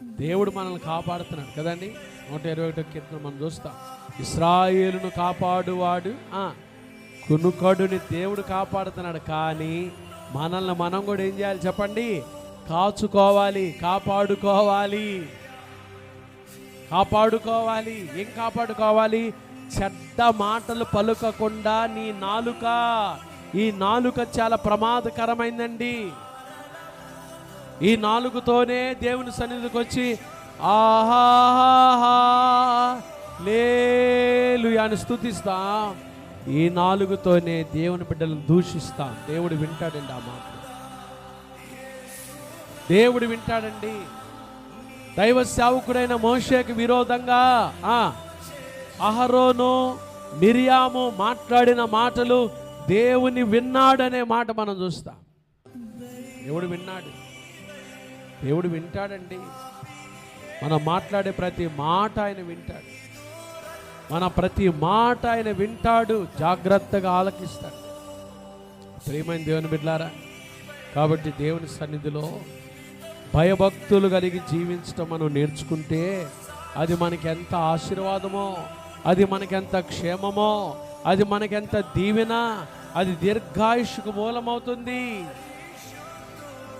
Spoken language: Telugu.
దేవుడు మనల్ని కాపాడుతున్నాడు కదండి. 121 కీర్తన మనం చూస్తాం. ఇశ్రాయేలును కాపాడువాడు కునుకడుని దేవుడు కాపాడుతున్నాడు. కానీ మనల్ని మనం కూడా ఏం చేయాలి చెప్పండి? కాచుకోవాలి, కాపాడుకోవాలి. ఏం కాపాడుకోవాలి? చెడ్డ మాటలు పలుకకుండా నీ నాలుక. ఈ నాలుక చాలా ప్రమాదకరమైందండి. ఈ నాలుగుతోనే దేవుని సన్నిధికి వచ్చి ఆహా హల్లెలూయా అని స్తుతిస్తాం. ఈ నాలుగుతోనే దేవుని బిడ్డలను దూషిస్తాం. దేవుడు వింటాడండి ఆ మాట. దేవుడు వింటాడండి. దైవ సేవకుడైన మోషేకి విరోధంగా అహరోను మిరియాము మాట్లాడిన మాటలు దేవుని విన్నాడనే మాట మనం చూస్తాం. దేవుడు విన్నాడు. దేవుడు వింటాడండి. మనం మాట్లాడే ప్రతి మాట ఆయన వింటాడు. మన ప్రతి మాట ఆయన వింటాడు, జాగ్రత్తగా ఆలకిస్తాడు. ప్రియమైన దేవుని బిడ్డలారా, కాబట్టి దేవుని సన్నిధిలో భయభక్తులు కలిగి జీవించడం మనం నేర్చుకుంటే అది మనకి ఎంత ఆశీర్వాదమో, అది మనకెంత క్షేమమో, అది మనకెంత దీవెన, అది దీర్ఘాయుష్కు మూలమవుతుంది.